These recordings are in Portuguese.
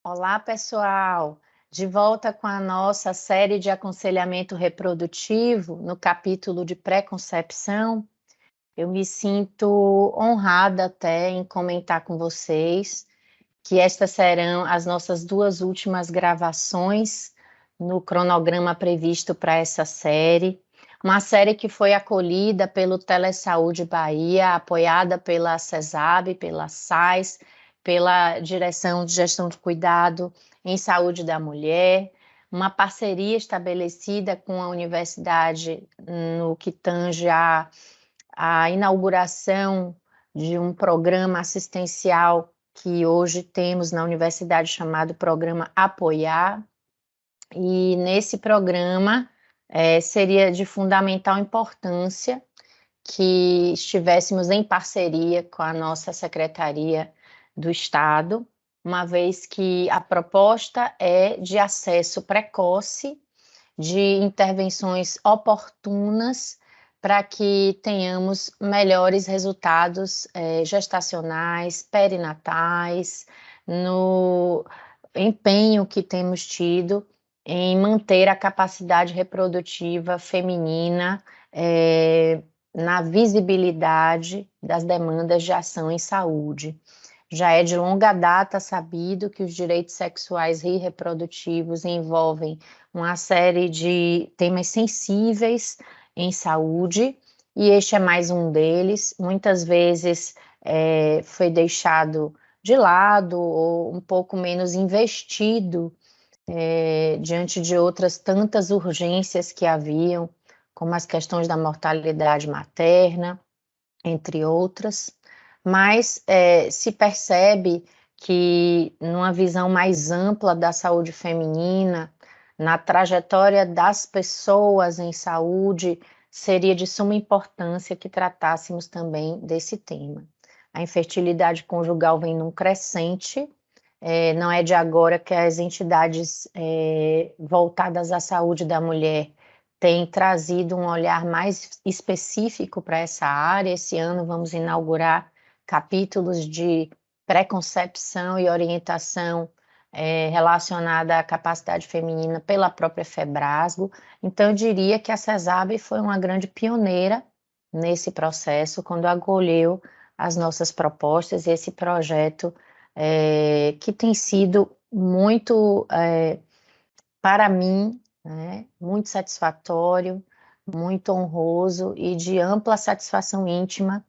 Olá, pessoal! De volta com a nossa série de aconselhamento reprodutivo, no capítulo de pré-concepção. Eu me sinto honrada até em comentar com vocês que estas serão as nossas duas últimas gravações no cronograma previsto para essa série. Uma série que foi acolhida pelo Telesaúde Bahia, apoiada pela CESAB, pela SAIS, pela Direção de Gestão de Cuidado em Saúde da Mulher, uma parceria estabelecida com a universidade no que tange a inauguração de um programa assistencial que hoje temos na universidade chamado Programa Apoiar, e nesse programa seria de fundamental importância que estivéssemos em parceria com a nossa Secretaria do Estado, uma vez que a proposta é de acesso precoce, de intervenções oportunas, para que tenhamos melhores resultados gestacionais, perinatais, no empenho que temos tido em manter a capacidade reprodutiva feminina na visibilidade das demandas de ação em saúde. Já é de longa data sabido que os direitos sexuais e reprodutivos envolvem uma série de temas sensíveis em saúde, e este é mais um deles. Muitas vezes foi deixado de lado ou um pouco menos investido diante de outras tantas urgências que haviam, como as questões da mortalidade materna, entre outras, mas se percebe que numa visão mais ampla da saúde feminina, na trajetória das pessoas em saúde, seria de suma importância que tratássemos também desse tema. A infertilidade conjugal vem num crescente, não é de agora que as entidades voltadas à saúde da mulher têm trazido um olhar mais específico para essa área. Esse ano vamos inaugurar capítulos de pré-concepção e orientação relacionada à capacidade feminina pela própria Febrasgo. Então, eu diria que a CESAB foi uma grande pioneira nesse processo, quando acolheu as nossas propostas e esse projeto que tem sido muito, para mim, né, muito satisfatório, muito honroso e de ampla satisfação íntima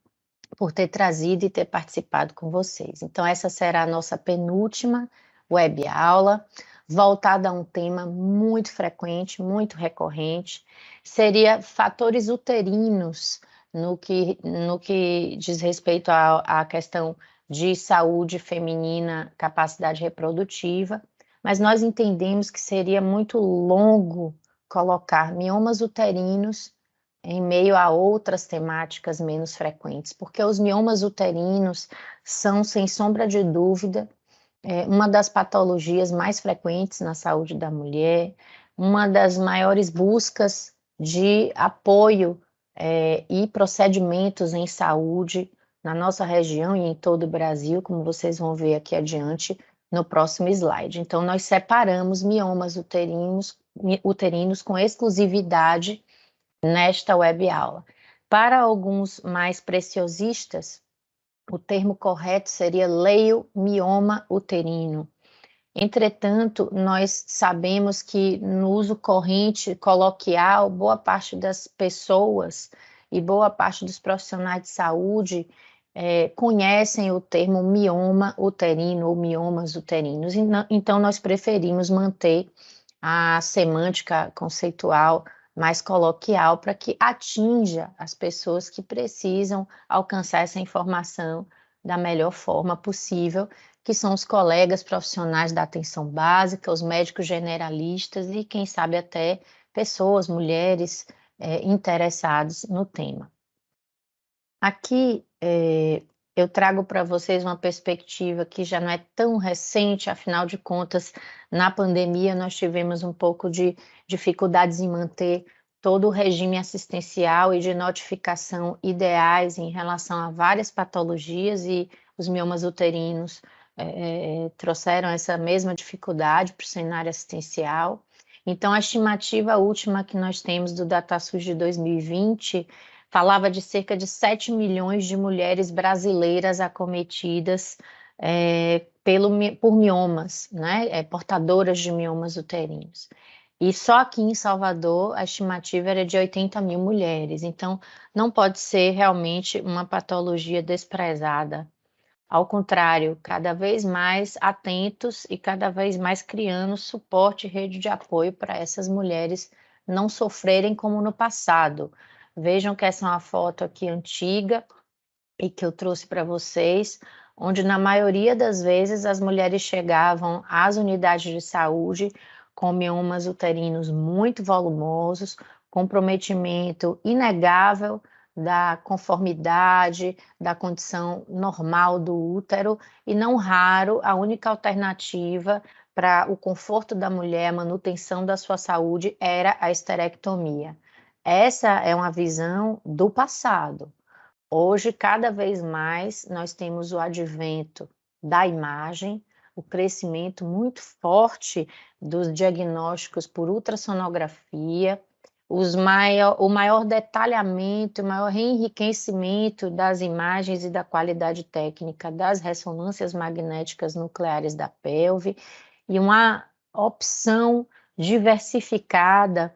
por ter trazido e ter participado com vocês. Então, essa será a nossa penúltima web aula, voltada a um tema muito frequente, muito recorrente, seria fatores uterinos no que diz respeito à questão de saúde feminina, capacidade reprodutiva, mas nós entendemos que seria muito longo colocar miomas uterinos em meio a outras temáticas menos frequentes, porque os miomas uterinos são, sem sombra de dúvida, uma das patologias mais frequentes na saúde da mulher, uma das maiores buscas de apoio e procedimentos em saúde na nossa região e em todo o Brasil, como vocês vão ver aqui adiante no próximo slide. Então, nós separamos miomas uterinos com exclusividade nesta web aula. Para alguns mais preciosistas, o termo correto seria leiomioma uterino. Entretanto, nós sabemos que no uso corrente, coloquial, boa parte das pessoas e boa parte dos profissionais de saúde conhecem o termo mioma uterino ou miomas uterinos, então nós preferimos manter a semântica conceitual mais coloquial para que atinja as pessoas que precisam alcançar essa informação da melhor forma possível, que são os colegas profissionais da atenção básica, os médicos generalistas e, quem sabe, até pessoas, mulheres interessadas no tema. Aqui eu trago para vocês uma perspectiva que já não é tão recente, afinal de contas, na pandemia nós tivemos um pouco de dificuldades em manter todo o regime assistencial e de notificação ideais em relação a várias patologias, e os miomas uterinos trouxeram essa mesma dificuldade para o cenário assistencial. Então, a estimativa última que nós temos do DataSUS de 2020 falava de cerca de 7 milhões de mulheres brasileiras acometidas por miomas, né, portadoras de miomas uterinos. E só aqui em Salvador a estimativa era de 80 mil mulheres, então não pode ser realmente uma patologia desprezada. Ao contrário, cada vez mais atentos e cada vez mais criando suporte e rede de apoio para essas mulheres não sofrerem como no passado. Vejam que essa é uma foto aqui antiga e que eu trouxe para vocês, onde na maioria das vezes as mulheres chegavam às unidades de saúde com miomas uterinos muito volumosos, comprometimento inegável da conformidade, da condição normal do útero, e não raro a única alternativa para o conforto da mulher, a manutenção da sua saúde, era a esterectomia. Essa é uma visão do passado. Hoje, cada vez mais, nós temos o advento da imagem, o crescimento muito forte dos diagnósticos por ultrassonografia, o maior detalhamento, o maior enriquecimento das imagens e da qualidade técnica das ressonâncias magnéticas nucleares da pelve, e uma opção diversificada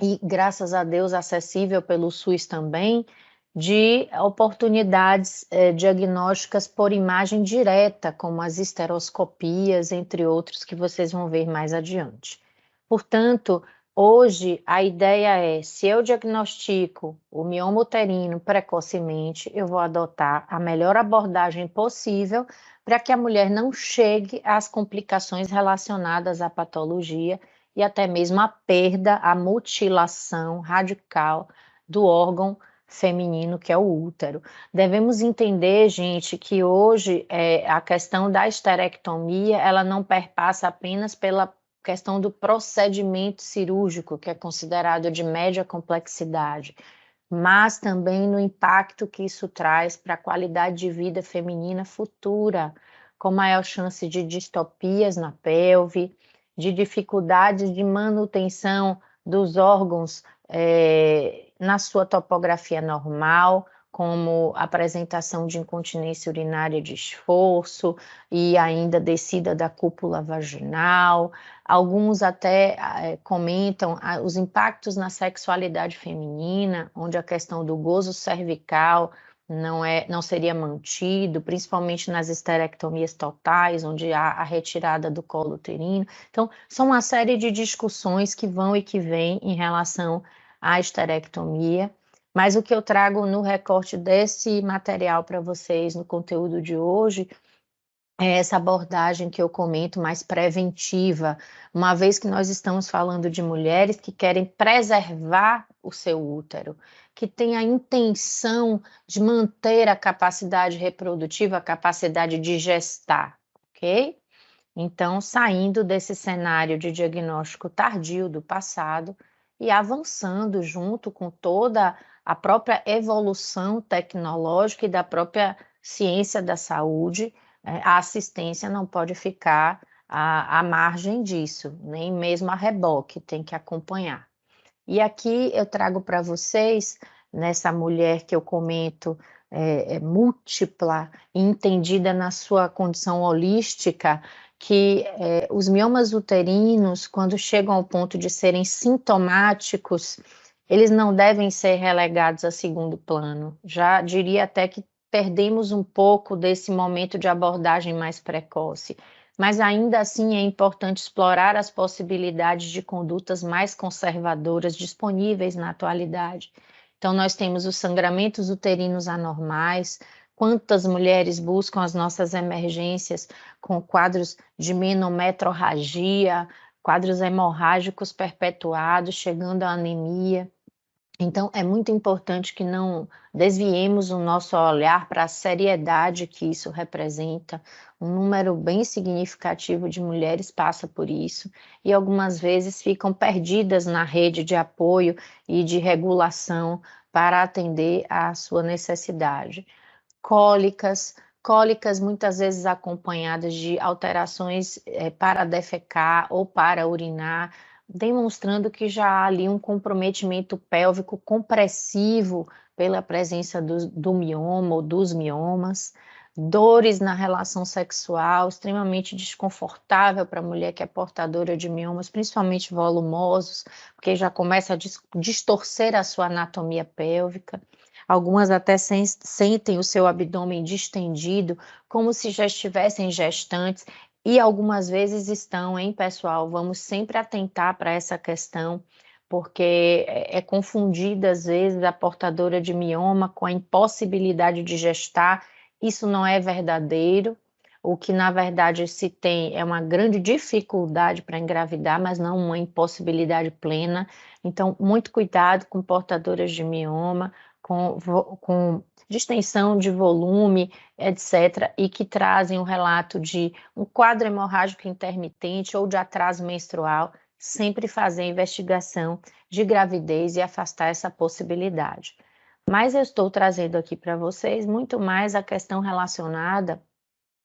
e, graças a Deus, acessível pelo SUS também, de oportunidades diagnósticas por imagem direta, como as esteroscopias, entre outros, que vocês vão ver mais adiante. Portanto, hoje a ideia é, se eu diagnostico o mioma uterino precocemente, eu vou adotar a melhor abordagem possível para que a mulher não chegue às complicações relacionadas à patologia e até mesmo a perda, a mutilação radical do órgão feminino, que é o útero. Devemos entender, gente, que hoje a questão da esterectomia, ela não perpassa apenas pela questão do procedimento cirúrgico, que é considerado de média complexidade, mas também no impacto que isso traz para a qualidade de vida feminina futura, com maior chance de distopias na pelve, de dificuldades de manutenção dos órgãos na sua topografia normal, como apresentação de incontinência urinária de esforço e ainda descida da cúpula vaginal. Alguns até comentam os impactos na sexualidade feminina, onde a questão do gozo cervical não seria mantido, principalmente nas esterectomias totais, onde há a retirada do colo uterino. Então, são uma série de discussões que vão e que vêm em relação à esterectomia, mas o que eu trago no recorte desse material para vocês, no conteúdo de hoje, é essa abordagem que eu comento mais preventiva, uma vez que nós estamos falando de mulheres que querem preservar o seu útero, que têm a intenção de manter a capacidade reprodutiva, a capacidade de gestar, ok? Então, saindo desse cenário de diagnóstico tardio do passado e avançando junto com toda a própria evolução tecnológica e da própria ciência da saúde, a assistência não pode ficar à margem disso, nem mesmo a reboque, tem que acompanhar. E aqui eu trago para vocês, nessa mulher que eu comento, múltipla, entendida na sua condição holística, que os miomas uterinos, quando chegam ao ponto de serem sintomáticos, eles não devem ser relegados a segundo plano. Já diria até que perdemos um pouco desse momento de abordagem mais precoce, mas ainda assim é importante explorar as possibilidades de condutas mais conservadoras disponíveis na atualidade. Então, nós temos os sangramentos uterinos anormais. Quantas mulheres buscam as nossas emergências com quadros de menometrorragia, quadros hemorrágicos perpetuados, chegando à anemia. Então, é muito importante que não desviemos o nosso olhar para a seriedade que isso representa. Um número bem significativo de mulheres passa por isso e algumas vezes ficam perdidas na rede de apoio e de regulação para atender à sua necessidade. Cólicas, cólicas muitas vezes acompanhadas de alterações para defecar ou para urinar, demonstrando que já há ali um comprometimento pélvico compressivo pela presença do mioma ou dos miomas, dores na relação sexual, extremamente desconfortável para a mulher que é portadora de miomas, principalmente volumosos, porque já começa a distorcer a sua anatomia pélvica. Algumas até sentem o seu abdômen distendido, como se já estivessem gestantes, e algumas vezes estão, hein, pessoal? Vamos sempre atentar para essa questão, porque é confundida às vezes a portadora de mioma com a impossibilidade de gestar. Isso não é verdadeiro. O que na verdade se tem é uma grande dificuldade para engravidar, mas não uma impossibilidade plena. Então, muito cuidado com portadoras de mioma, com distensão de volume, etc., e que trazem um relato de um quadro hemorrágico intermitente ou de atraso menstrual, sempre fazer a investigação de gravidez e afastar essa possibilidade. Mas eu estou trazendo aqui para vocês muito mais a questão relacionada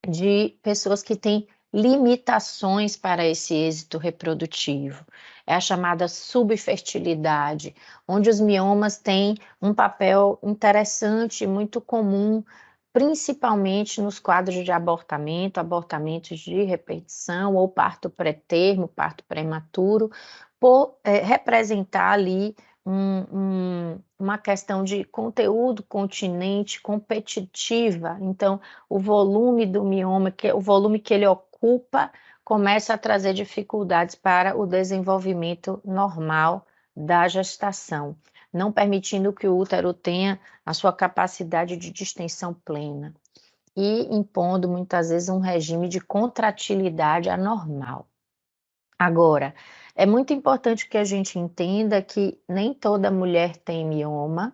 de pessoas que têm limitações para esse êxito reprodutivo. É a chamada subfertilidade, onde os miomas têm um papel interessante, muito comum, principalmente nos quadros de abortamento, abortamentos de repetição ou parto pré-termo, parto prematuro, por representar ali uma questão de conteúdo continente competitiva. Então, o volume do mioma, o volume que ele ocupa, começa a trazer dificuldades para o desenvolvimento normal da gestação, não permitindo que o útero tenha a sua capacidade de distensão plena e impondo muitas vezes um regime de contratilidade anormal. Agora, é muito importante que a gente entenda que nem toda mulher tem mioma,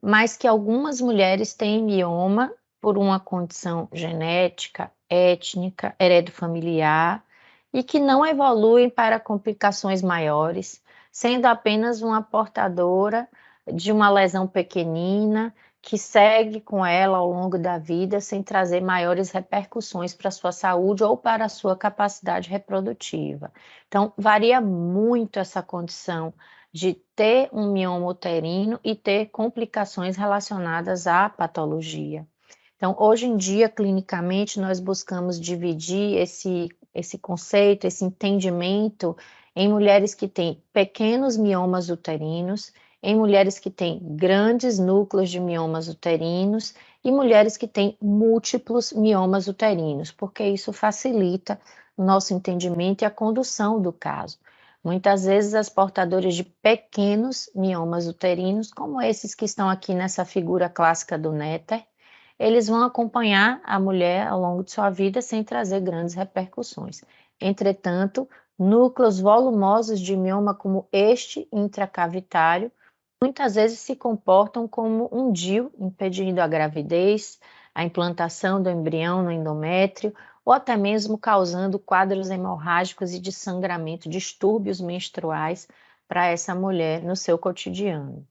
mas que algumas mulheres têm mioma por uma condição genética, étnica, heredofamiliar e que não evoluem para complicações maiores, sendo apenas uma portadora de uma lesão pequenina que segue com ela ao longo da vida sem trazer maiores repercussões para a sua saúde ou para a sua capacidade reprodutiva. Então, varia muito essa condição de ter um mioma uterino e ter complicações relacionadas à patologia. Então, hoje em dia, clinicamente, nós buscamos dividir esse conceito, esse entendimento em mulheres que têm pequenos miomas uterinos, em mulheres que têm grandes núcleos de miomas uterinos e mulheres que têm múltiplos miomas uterinos, porque isso facilita o nosso entendimento e a condução do caso. Muitas vezes as portadoras de pequenos miomas uterinos, como esses que estão aqui nessa figura clássica do néter, eles vão acompanhar a mulher ao longo de sua vida sem trazer grandes repercussões. Entretanto, núcleos volumosos de mioma como este intracavitário muitas vezes se comportam como um DIU, impedindo a gravidez, a implantação do embrião no endométrio, ou até mesmo causando quadros hemorrágicos e de sangramento, distúrbios menstruais para essa mulher no seu cotidiano.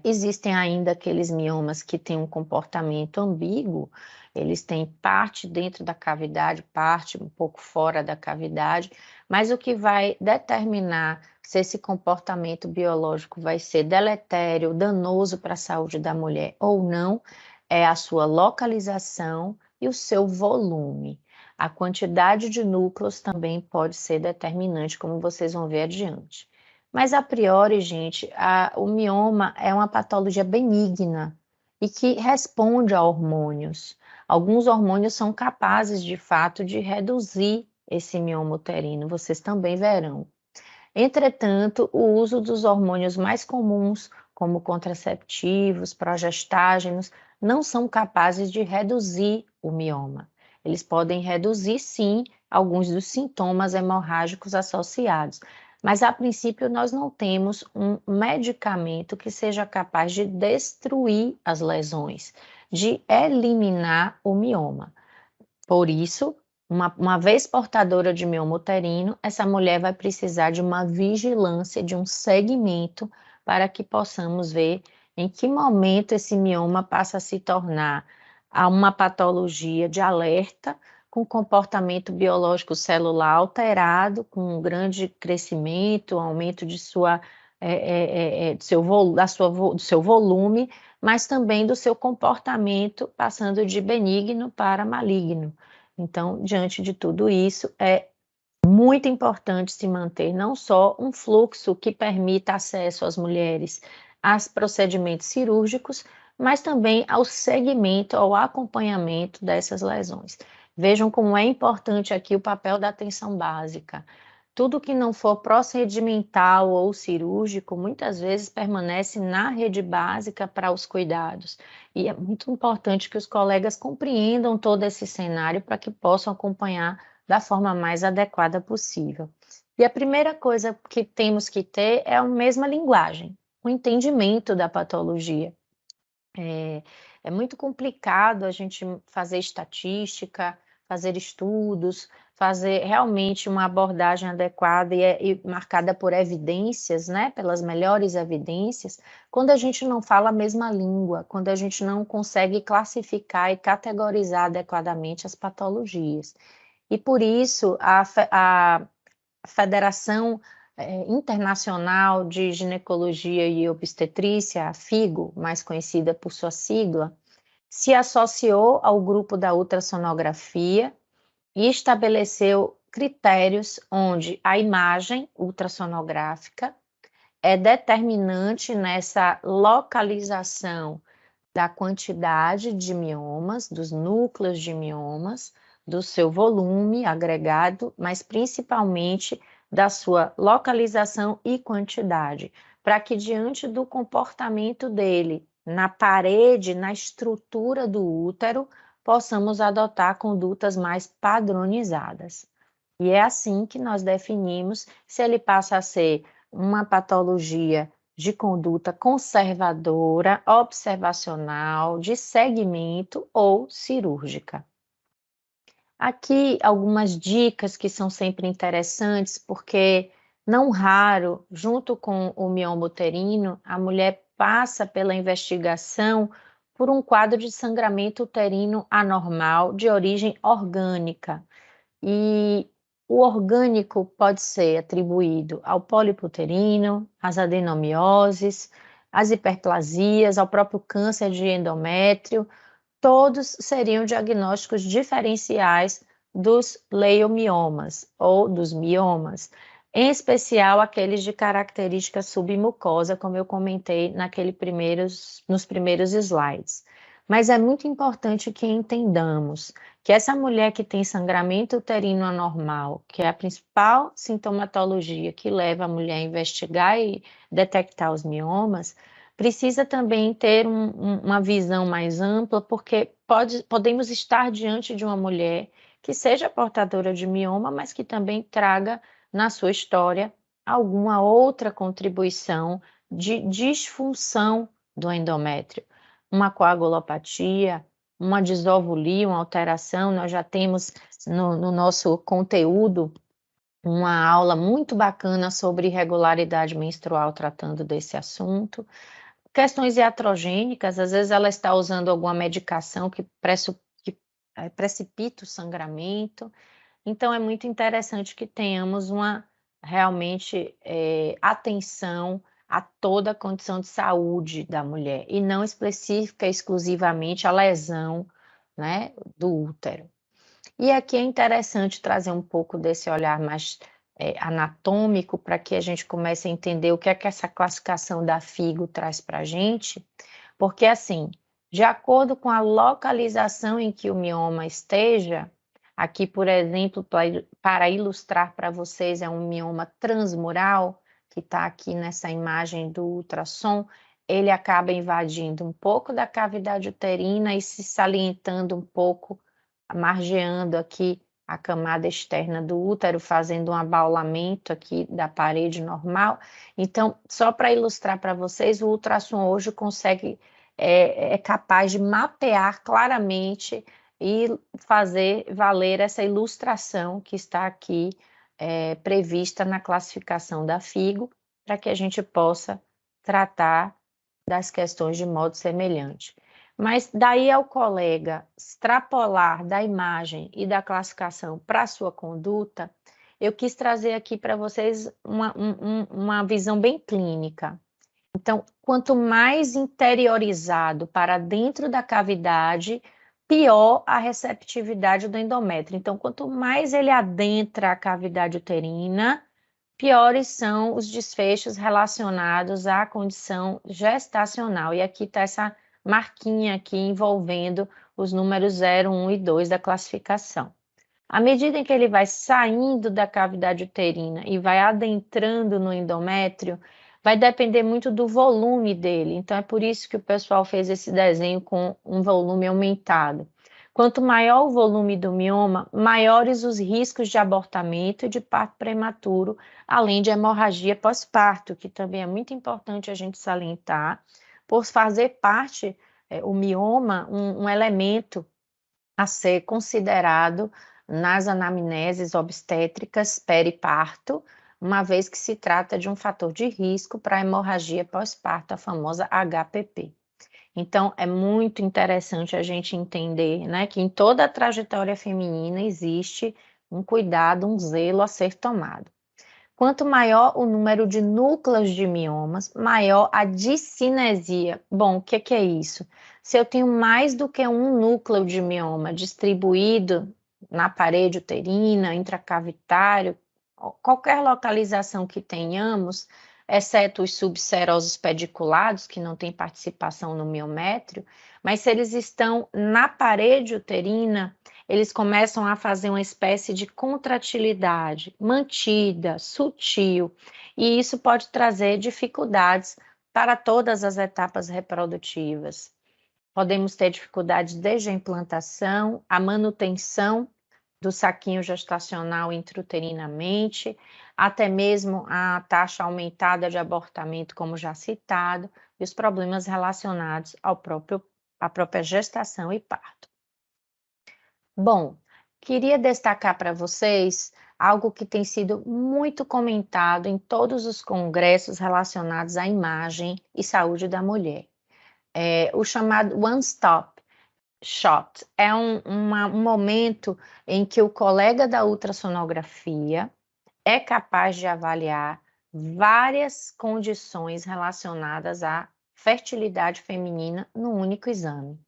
Existem ainda aqueles miomas que têm um comportamento ambíguo, eles têm parte dentro da cavidade, parte um pouco fora da cavidade, mas o que vai determinar se esse comportamento biológico vai ser deletério, danoso para a saúde da mulher ou não, é a sua localização e o seu volume. A quantidade de núcleos também pode ser determinante, como vocês vão ver adiante. Mas, a priori, gente, o mioma é uma patologia benigna e que responde a hormônios. Alguns hormônios são capazes, de fato, de reduzir esse mioma uterino, vocês também verão. Entretanto, o uso dos hormônios mais comuns, como contraceptivos, progestágenos, não são capazes de reduzir o mioma. Eles podem reduzir, sim, alguns dos sintomas hemorrágicos associados, mas a princípio nós não temos um medicamento que seja capaz de destruir as lesões, de eliminar o mioma. Por isso, uma vez portadora de mioma uterino, essa mulher vai precisar de uma vigilância, de um segmento, para que possamos ver em que momento esse mioma passa a se tornar a uma patologia de alerta, com comportamento biológico celular alterado, com um grande crescimento, aumento de sua, do seu volume, mas também do seu comportamento, passando de benigno para maligno. Então, diante de tudo isso, é muito importante se manter não só um fluxo que permita acesso às mulheres aos procedimentos cirúrgicos, mas também ao segmento, ao acompanhamento dessas lesões. Vejam como é importante aqui o papel da atenção básica. Tudo que não for procedimental ou cirúrgico, muitas vezes permanece na rede básica para os cuidados. E é muito importante que os colegas compreendam todo esse cenário para que possam acompanhar da forma mais adequada possível. E a primeira coisa que temos que ter é a mesma linguagem, o entendimento da patologia. É muito complicado a gente fazer estatística, fazer estudos, fazer realmente uma abordagem adequada e marcada por evidências, né, pelas melhores evidências, quando a gente não fala a mesma língua, quando a gente não consegue classificar e categorizar adequadamente as patologias. E por isso a Federação Internacional de Ginecologia e Obstetrícia, a FIGO, mais conhecida por sua sigla, se associou ao grupo da ultrassonografia e estabeleceu critérios onde a imagem ultrassonográfica é determinante nessa localização da quantidade de miomas, dos núcleos de miomas, do seu volume agregado, mas principalmente da sua localização e quantidade, para que diante do comportamento dele na parede, na estrutura do útero, possamos adotar condutas mais padronizadas. E é assim que nós definimos se ele passa a ser uma patologia de conduta conservadora, observacional, de segmento ou cirúrgica. Aqui algumas dicas que são sempre interessantes, porque não raro, junto com o mioma uterino, a mulher passa pela investigação por um quadro de sangramento uterino anormal de origem orgânica. E o orgânico pode ser atribuído ao pólipo uterino, às adenomioses, às hiperplasias, ao próprio câncer de endométrio. Todos seriam diagnósticos diferenciais dos leiomiomas ou dos miomas, em especial aqueles de característica submucosa, como eu comentei nos primeiros slides. Mas é muito importante que entendamos que essa mulher que tem sangramento uterino anormal, que é a principal sintomatologia que leva a mulher a investigar e detectar os miomas, precisa também ter uma visão mais ampla, porque podemos estar diante de uma mulher que seja portadora de mioma, mas que também traga na sua história alguma outra contribuição de disfunção do endométrio, uma coagulopatia, uma disovulia, uma alteração. Nós já temos no nosso conteúdo uma aula muito bacana sobre irregularidade menstrual tratando desse assunto. Questões iatrogênicas, às vezes ela está usando alguma medicação que precipita o sangramento. Então é muito interessante que tenhamos realmente atenção a toda a condição de saúde da mulher e não específica exclusivamente a lesão, né, do útero. E aqui é interessante trazer um pouco desse olhar mais anatômico para que a gente comece a entender o que é que essa classificação da FIGO traz para a gente, porque assim, de acordo com a localização em que o mioma esteja, aqui, por exemplo, para ilustrar para vocês, é um mioma transmural, que está aqui nessa imagem do ultrassom, ele acaba invadindo um pouco da cavidade uterina e se salientando um pouco, margeando aqui a camada externa do útero, fazendo um abaulamento aqui da parede normal. Então, só para ilustrar para vocês, o ultrassom hoje é capaz de mapear claramente e fazer valer essa ilustração que está aqui prevista na classificação da FIGO, para que a gente possa tratar das questões de modo semelhante. Mas daí ao colega extrapolar da imagem e da classificação para a sua conduta, eu quis trazer aqui para vocês uma visão bem clínica. Então, quanto mais interiorizado para dentro da cavidade, pior a receptividade do endométrio. Então, quanto mais ele adentra a cavidade uterina, piores são os desfechos relacionados à condição gestacional. E aqui está essa marquinha aqui envolvendo os números 0, 1 e 2 da classificação. À medida em que ele vai saindo da cavidade uterina e vai adentrando no endométrio, vai depender muito do volume dele. Então, é por isso que o pessoal fez esse desenho com um volume aumentado. Quanto maior o volume do mioma, maiores os riscos de abortamento e de parto prematuro, além de hemorragia pós-parto, que também é muito importante a gente salientar, por fazer parte, o mioma, um elemento a ser considerado nas anamneses obstétricas periparto, uma vez que se trata de um fator de risco para a hemorragia pós-parto, a famosa HPP. Então, é muito interessante a gente entender, né, que em toda a trajetória feminina existe um cuidado, um zelo a ser tomado. Quanto maior o número de núcleos de miomas, maior a discinesia. Bom, o que é isso? Se eu tenho mais do que um núcleo de mioma distribuído na parede uterina, intracavitário, qualquer localização que tenhamos, exceto os subserosos pediculados, que não têm participação no miométrio, mas se eles estão na parede uterina, eles começam a fazer uma espécie de contratilidade mantida, sutil, e isso pode trazer dificuldades para todas as etapas reprodutivas. Podemos ter dificuldades desde a implantação, a manutenção do saquinho gestacional intrauterinamente, até mesmo a taxa aumentada de abortamento, como já citado, e os problemas relacionados à própria gestação e parto. Bom, queria destacar para vocês algo que tem sido muito comentado em todos os congressos relacionados à imagem e saúde da mulher. O chamado One Stop Shot é um momento em que o colega da ultrassonografia é capaz de avaliar várias condições relacionadas à fertilidade feminina no único exame.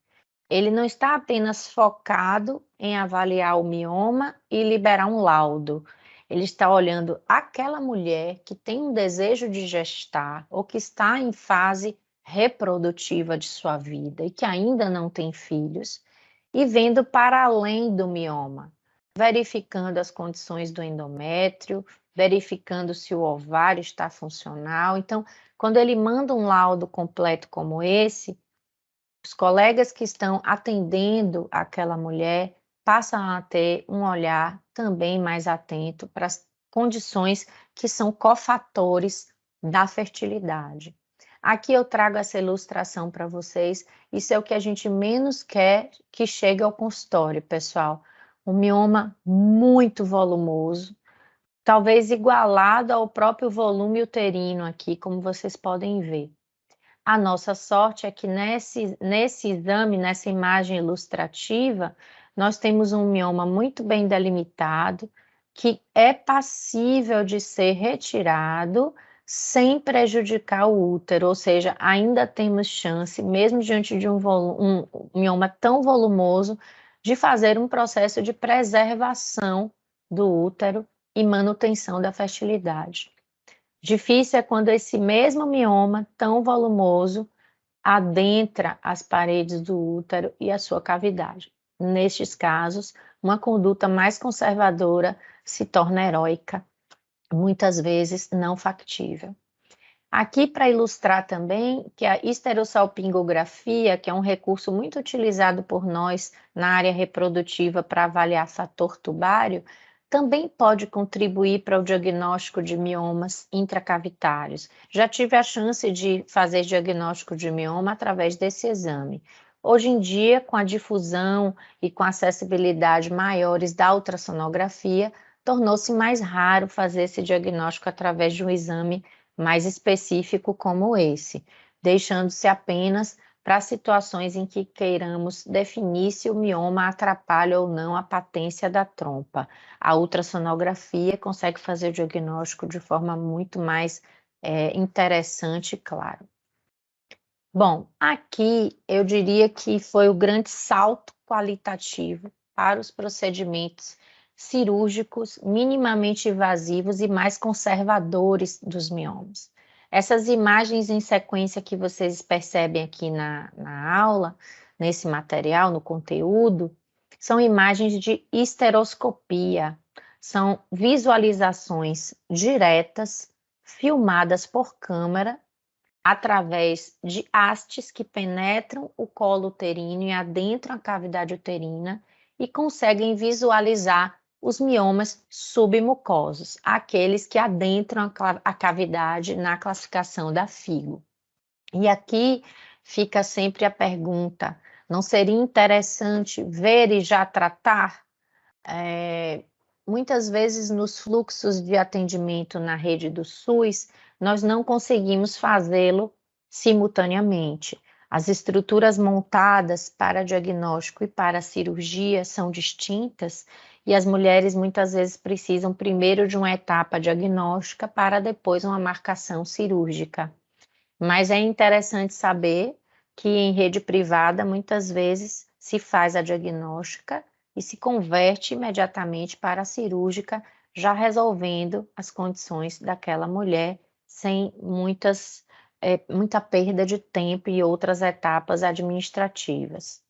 Ele não está apenas focado em avaliar o mioma e liberar um laudo. Ele está olhando aquela mulher que tem um desejo de gestar ou que está em fase reprodutiva de sua vida e que ainda não tem filhos, e vendo para além do mioma, verificando as condições do endométrio, verificando se o ovário está funcional. Então, quando ele manda um laudo completo como esse, os colegas que estão atendendo aquela mulher passam a ter um olhar também mais atento para as condições que são cofatores da fertilidade. Aqui eu trago essa ilustração para vocês. Isso é o que a gente menos quer que chegue ao consultório, pessoal. Um mioma muito volumoso, talvez igualado ao próprio volume uterino aqui, como vocês podem ver. A nossa sorte é que nesse exame, nessa imagem ilustrativa, nós temos um mioma muito bem delimitado, que é passível de ser retirado sem prejudicar o útero, ou seja, ainda temos chance, mesmo diante de um mioma tão volumoso, de fazer um processo de preservação do útero e manutenção da fertilidade. Difícil é quando esse mesmo mioma, tão volumoso, adentra as paredes do útero e a sua cavidade. Nestes casos, uma conduta mais conservadora se torna heróica, muitas vezes não factível. Aqui para ilustrar também que a esterossalpingografia, que é um recurso muito utilizado por nós na área reprodutiva para avaliar fator tubário, também pode contribuir para o diagnóstico de miomas intracavitários. Já tive a chance de fazer diagnóstico de mioma através desse exame. Hoje em dia, com a difusão e com a acessibilidade maiores da ultrassonografia, tornou-se mais raro fazer esse diagnóstico através de um exame mais específico como esse, deixando-se apenas para situações em que queiramos definir se o mioma atrapalha ou não a patência da trompa. A ultrassonografia consegue fazer o diagnóstico de forma muito mais interessante e clara. Bom, aqui eu diria que foi o grande salto qualitativo para os procedimentos cirúrgicos minimamente invasivos e mais conservadores dos miomas. Essas imagens em sequência que vocês percebem aqui na aula, nesse material, no conteúdo, são imagens de histeroscopia, são visualizações diretas, filmadas por câmera, através de hastes que penetram o colo uterino e adentram a cavidade uterina e conseguem visualizar os miomas submucosos, aqueles que adentram a cavidade na classificação da FIGO. E aqui fica sempre a pergunta: não seria interessante ver e já tratar? Muitas vezes nos fluxos de atendimento na rede do SUS, nós não conseguimos fazê-lo simultaneamente. As estruturas montadas para diagnóstico e para cirurgia são distintas e as mulheres muitas vezes precisam primeiro de uma etapa diagnóstica para depois uma marcação cirúrgica. Mas é interessante saber que em rede privada muitas vezes se faz a diagnóstica e se converte imediatamente para a cirúrgica, já resolvendo as condições daquela mulher sem muita perda de tempo e outras etapas administrativas.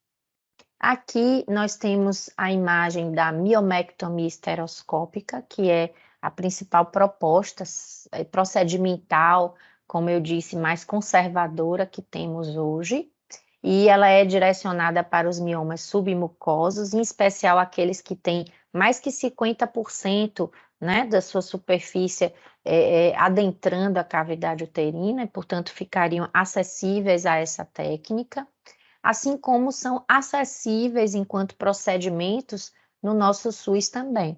Aqui nós temos a imagem da miomectomia estereoscópica, que é a principal proposta procedimental, como eu disse, mais conservadora que temos hoje, e ela é direcionada para os miomas submucosos, em especial aqueles que têm mais que 50%, né, da sua superfície adentrando a cavidade uterina, e, portanto, ficariam acessíveis a essa técnica, assim como são acessíveis enquanto procedimentos no nosso SUS também.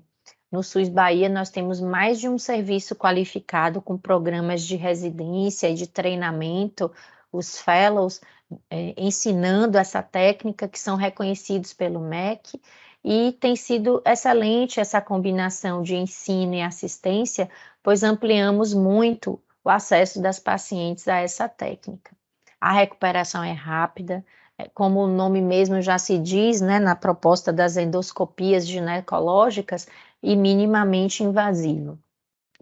No SUS Bahia, nós temos mais de um serviço qualificado com programas de residência e de treinamento, os fellows, ensinando essa técnica, que são reconhecidos pelo MEC, e tem sido excelente essa combinação de ensino e assistência, pois ampliamos muito o acesso das pacientes a essa técnica. A recuperação é rápida, como o nome mesmo já se diz, né, na proposta das endoscopias ginecológicas, e minimamente invasivo.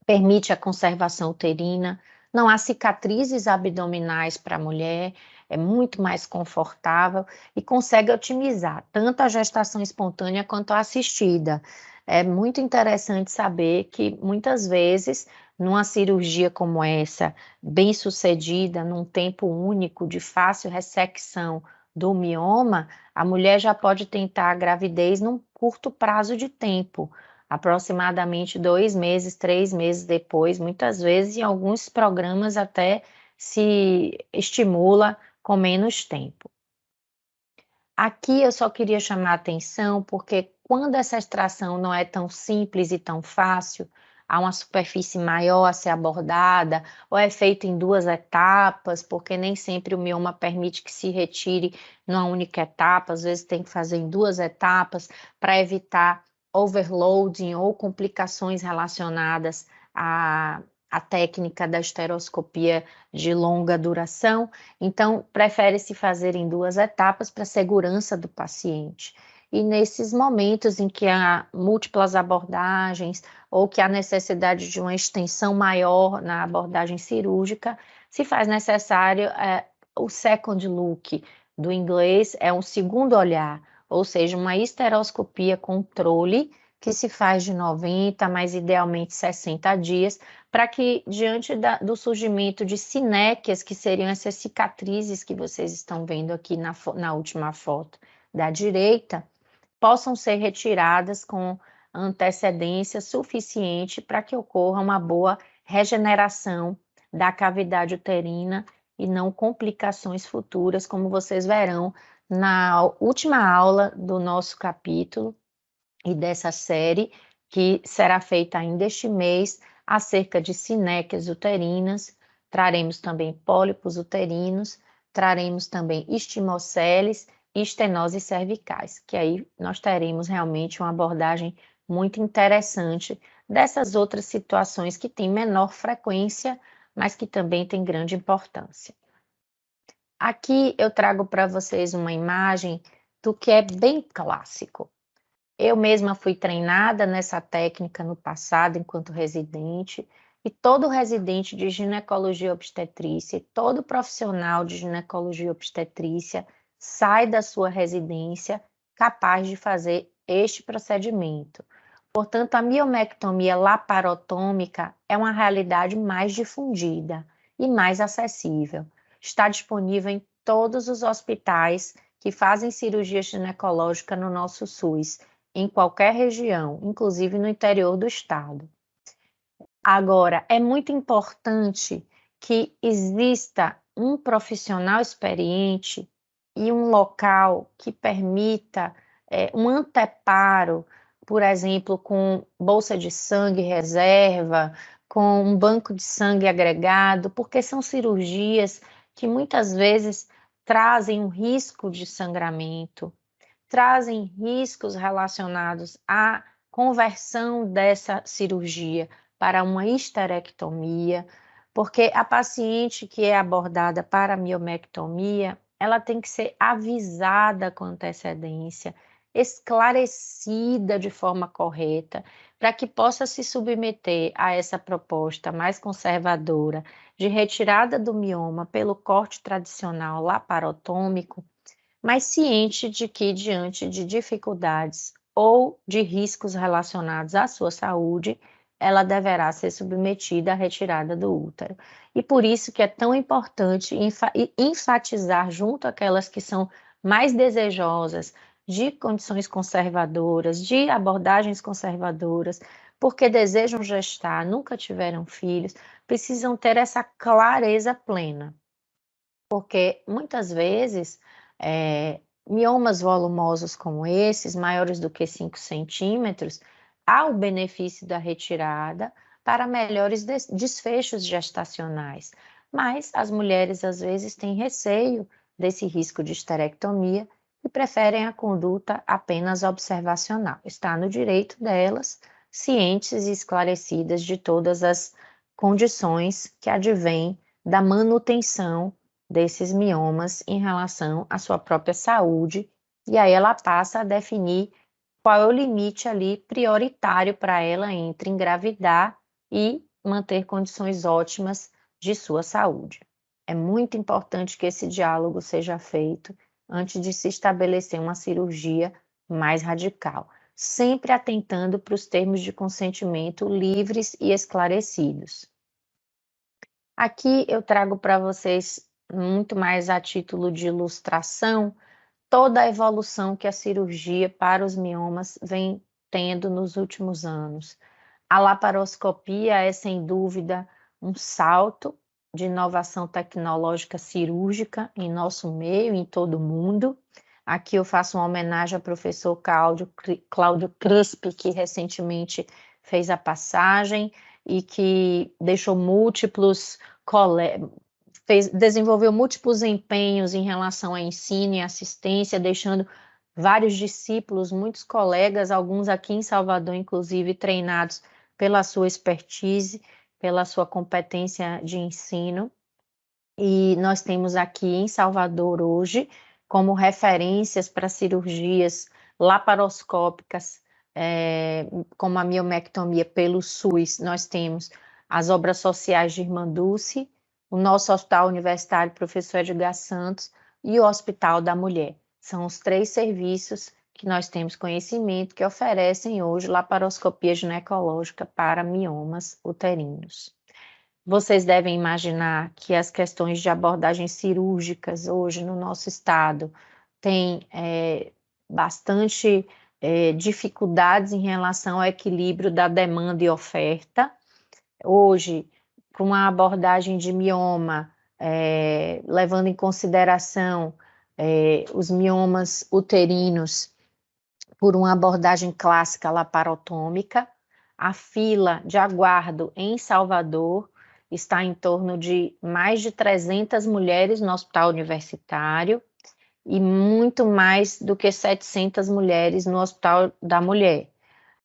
Permite a conservação uterina, não há cicatrizes abdominais para a mulher, é muito mais confortável e consegue otimizar tanto a gestação espontânea quanto a assistida. É muito interessante saber que muitas vezes, numa cirurgia como essa, bem sucedida, num tempo único, de fácil ressecção do mioma, a mulher já pode tentar a gravidez num curto prazo de tempo, aproximadamente 2 meses, 3 meses depois, muitas vezes em alguns programas até se estimula com menos tempo. Aqui eu só queria chamar a atenção porque quando essa extração não é tão simples e tão fácil, há uma superfície maior a ser abordada, ou é feito em 2 etapas, porque nem sempre o mioma permite que se retire numa única etapa, às vezes tem que fazer em 2 etapas para evitar overloading ou complicações relacionadas à técnica da esteroscopia de longa duração. Então, prefere-se fazer em 2 etapas para a segurança do paciente. E nesses momentos em que há múltiplas abordagens ou que há necessidade de uma extensão maior na abordagem cirúrgica, se faz necessário o second look, do inglês é um segundo olhar, ou seja, uma histeroscopia controle que se faz de 90, mas idealmente 60 dias, para que diante do surgimento de sinéquias, que seriam essas cicatrizes que vocês estão vendo aqui na última foto da direita, possam ser retiradas com antecedência suficiente para que ocorra uma boa regeneração da cavidade uterina e não complicações futuras, como vocês verão na última aula do nosso capítulo e dessa série, que será feita ainda este mês, acerca de sinéquias uterinas. Traremos também pólipos uterinos, traremos também estimoceles e estenoses cervicais, que aí nós teremos realmente uma abordagem muito interessante dessas outras situações que têm menor frequência, mas que também têm grande importância. Aqui eu trago para vocês uma imagem do que é bem clássico. Eu mesma fui treinada nessa técnica no passado, enquanto residente, e todo residente de ginecologia obstetrícia, todo profissional de ginecologia obstetrícia sai da sua residência capaz de fazer este procedimento. Portanto, a miomectomia laparotômica é uma realidade mais difundida e mais acessível. Está disponível em todos os hospitais que fazem cirurgia ginecológica no nosso SUS, em qualquer região, inclusive no interior do estado. Agora, é muito importante que exista um profissional experiente e um local que permita um anteparo, por exemplo, com bolsa de sangue reserva, com um banco de sangue agregado, porque são cirurgias que muitas vezes trazem um risco de sangramento, trazem riscos relacionados à conversão dessa cirurgia para uma histerectomia, porque a paciente que é abordada para a miomectomia, ela tem que ser avisada com antecedência, esclarecida de forma correta, para que possa se submeter a essa proposta mais conservadora de retirada do mioma pelo corte tradicional laparotômico, mas ciente de que, diante de dificuldades ou de riscos relacionados à sua saúde, ela deverá ser submetida à retirada do útero. E por isso que é tão importante enfatizar junto àquelas que são mais desejosas de condições conservadoras, de abordagens conservadoras, porque desejam gestar, nunca tiveram filhos, precisam ter essa clareza plena. Porque muitas vezes miomas volumosos como esses, maiores do que 5 centímetros, há o benefício da retirada para melhores desfechos gestacionais. Mas as mulheres às vezes têm receio desse risco de histerectomia e preferem a conduta apenas observacional. Está no direito delas, cientes e esclarecidas de todas as condições que advêm da manutenção desses miomas em relação à sua própria saúde, e aí ela passa a definir qual é o limite ali prioritário para ela entre engravidar e manter condições ótimas de sua saúde. É muito importante que esse diálogo seja feito antes de se estabelecer uma cirurgia mais radical, sempre atentando para os termos de consentimento livres e esclarecidos. Aqui eu trago para vocês, muito mais a título de ilustração, toda a evolução que a cirurgia para os miomas vem tendo nos últimos anos. A laparoscopia é, sem dúvida, um salto de inovação tecnológica cirúrgica em nosso meio, em todo o mundo. Aqui eu faço uma homenagem ao professor Cláudio Crispi, que recentemente fez a passagem e que deixou desenvolveu múltiplos empenhos em relação a ensino e assistência, deixando vários discípulos, muitos colegas, alguns aqui em Salvador, inclusive, treinados pela sua expertise, pela sua competência de ensino. E nós temos aqui em Salvador hoje, como referências para cirurgias laparoscópicas, como a miomectomia pelo SUS, nós temos as obras sociais de Irmã Dulce, o nosso Hospital Universitário Professor Edgar Santos e o Hospital da Mulher. São os 3 serviços que nós temos conhecimento que oferecem hoje laparoscopia ginecológica para miomas uterinos. Vocês devem imaginar que as questões de abordagens cirúrgicas hoje no nosso estado têm bastante dificuldades em relação ao equilíbrio da demanda e oferta. Hoje, com uma abordagem de mioma, levando em consideração os miomas uterinos por uma abordagem clássica laparotômica, a fila de aguardo em Salvador está em torno de mais de 300 mulheres no hospital universitário e muito mais do que 700 mulheres no Hospital da Mulher.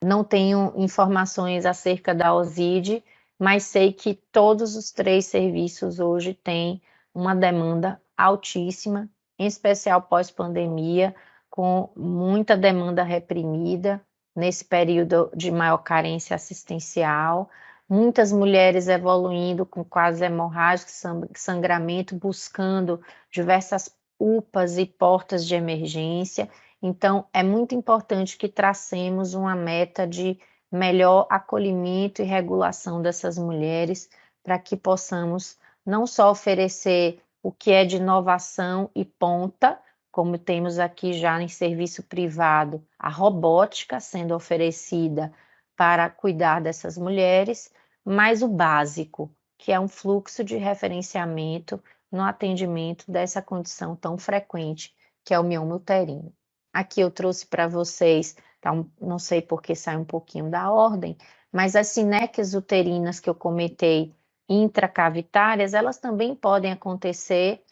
Não tenho informações acerca da OSID, mas sei que todos os 3 serviços hoje têm uma demanda altíssima, em especial pós-pandemia, com muita demanda reprimida nesse período de maior carência assistencial, muitas mulheres evoluindo com quadros hemorrágicos, sangramento, buscando diversas UPAs e portas de emergência. Então, é muito importante que tracemos uma meta de melhor acolhimento e regulação dessas mulheres, para que possamos não só oferecer o que é de inovação e ponta, como temos aqui já em serviço privado, a robótica sendo oferecida para cuidar dessas mulheres, mas o básico, que é um fluxo de referenciamento no atendimento dessa condição tão frequente, que é o mioma uterino. Aqui eu trouxe para vocês, tá, não sei porque sai um pouquinho da ordem, mas as sinéquias uterinas que eu comentei intracavitárias, elas também podem acontecer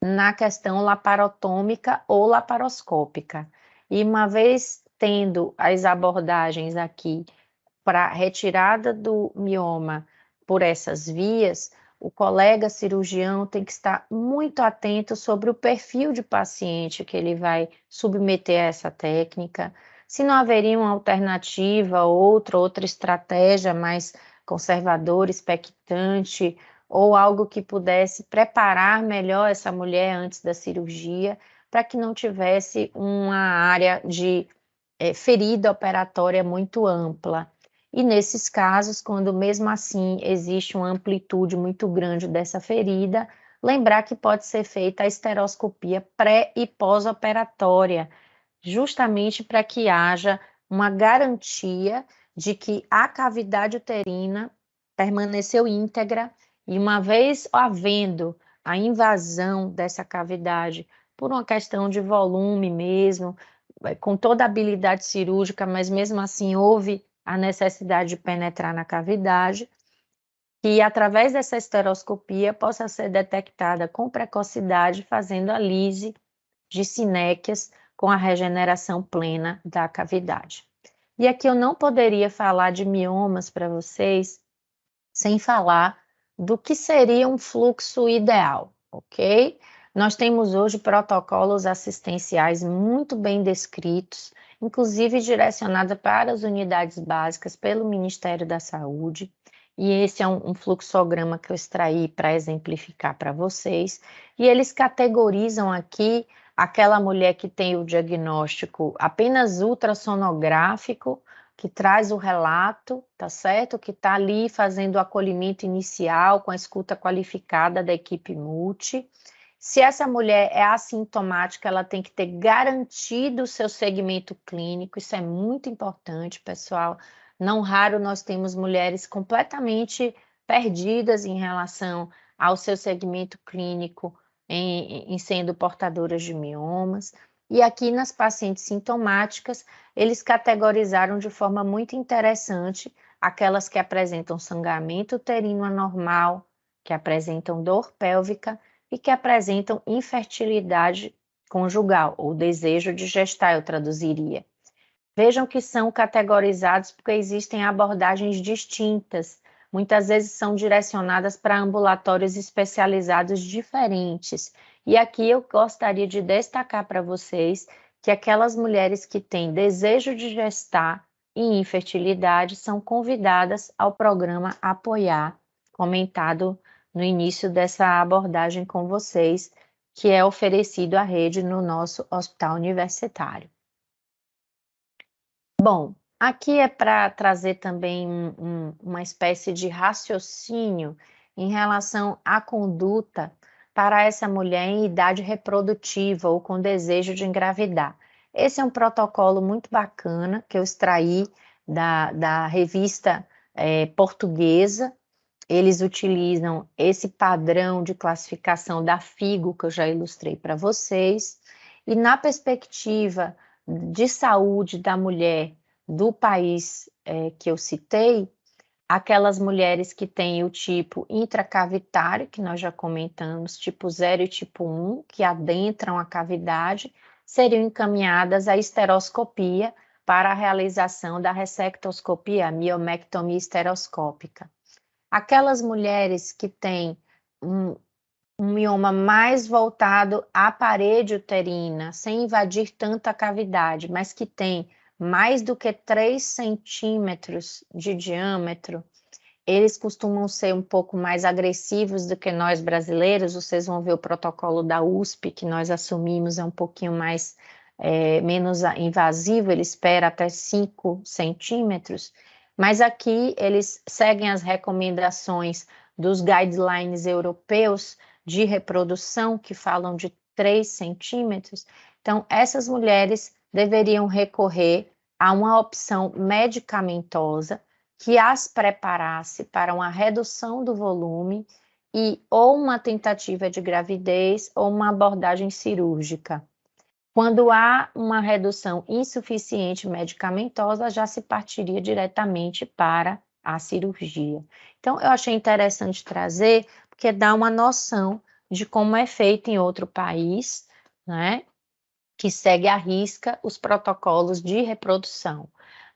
na questão laparotômica ou laparoscópica. E uma vez tendo as abordagens aqui para retirada do mioma por essas vias, o colega cirurgião tem que estar muito atento sobre o perfil de paciente que ele vai submeter a essa técnica, se não haveria uma alternativa, outra estratégia mais conservadora, expectante, ou algo que pudesse preparar melhor essa mulher antes da cirurgia, para que não tivesse uma área de ferida operatória muito ampla. E nesses casos, quando mesmo assim existe uma amplitude muito grande dessa ferida, lembrar que pode ser feita a esteroscopia pré e pós-operatória, justamente para que haja uma garantia de que a cavidade uterina permaneceu íntegra e uma vez havendo a invasão dessa cavidade por uma questão de volume mesmo, com toda a habilidade cirúrgica, mas mesmo assim houve a necessidade de penetrar na cavidade, que através dessa esteroscopia possa ser detectada com precocidade, fazendo a lise de sinéquias com a regeneração plena da cavidade. E aqui eu não poderia falar de miomas para vocês sem falar do que seria um fluxo ideal, ok? Nós temos hoje protocolos assistenciais muito bem descritos, inclusive direcionados para as unidades básicas pelo Ministério da Saúde, e esse é um fluxograma que eu extraí para exemplificar para vocês, e eles categorizam aqui aquela mulher que tem o diagnóstico apenas ultrassonográfico, que traz o relato, tá certo? Que está ali fazendo o acolhimento inicial com a escuta qualificada da equipe multi. Se essa mulher é assintomática, ela tem que ter garantido o seu segmento clínico, isso é muito importante, pessoal. Não raro nós temos mulheres completamente perdidas em relação ao seu segmento clínico em sendo portadoras de miomas. E aqui nas pacientes sintomáticas, eles categorizaram de forma muito interessante aquelas que apresentam sangramento uterino anormal, que apresentam dor pélvica e que apresentam infertilidade conjugal, ou desejo de gestar, eu traduziria. Vejam que são categorizados porque existem abordagens distintas, muitas vezes são direcionadas para ambulatórios especializados diferentes. E aqui eu gostaria de destacar para vocês que aquelas mulheres que têm desejo de gestar e infertilidade são convidadas ao programa Apoiar, comentado no início dessa abordagem com vocês, que é oferecido à rede no nosso hospital universitário. Bom, aqui é para trazer também uma espécie de raciocínio em relação à conduta para essa mulher em idade reprodutiva ou com desejo de engravidar. Esse é um protocolo muito bacana que eu extraí da revista portuguesa. Eles utilizam esse padrão de classificação da FIGO que eu já ilustrei para vocês. E na perspectiva de saúde da mulher do país que eu citei, aquelas mulheres que têm o tipo intracavitário, que nós já comentamos, tipo 0 e tipo 1, que adentram a cavidade, seriam encaminhadas à esteroscopia para a realização da ressectoscopia, a miomectomia esteroscópica. Aquelas mulheres que têm um mioma mais voltado à parede uterina, sem invadir tanta cavidade, mas que tem mais do que 3 centímetros de diâmetro, eles costumam ser um pouco mais agressivos do que nós brasileiros. Vocês vão ver o protocolo da USP, que nós assumimos, é um pouquinho mais menos invasivo, ele espera até 5 centímetros, mas aqui eles seguem as recomendações dos guidelines europeus de reprodução, que falam de 3 centímetros. Então, essas mulheres deveriam recorrer a uma opção medicamentosa que as preparasse para uma redução do volume e ou uma tentativa de gravidez ou uma abordagem cirúrgica. Quando há uma redução insuficiente medicamentosa, já se partiria diretamente para a cirurgia. Então, eu achei interessante trazer, porque dá uma noção de como é feito em outro país, né, que segue à risca os protocolos de reprodução.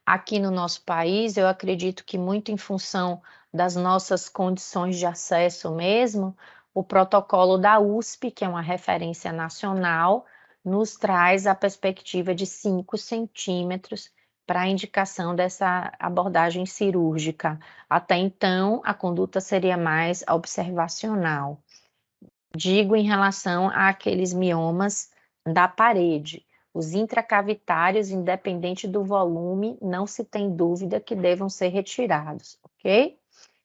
Aqui no nosso país, eu acredito que muito em função das nossas condições de acesso mesmo, o protocolo da USP, que é uma referência nacional, nos traz a perspectiva de 5 centímetros para a indicação dessa abordagem cirúrgica. Até então, a conduta seria mais observacional. Digo em relação àqueles miomas da parede. Os intracavitários, independente do volume, não se tem dúvida que devam ser retirados, ok?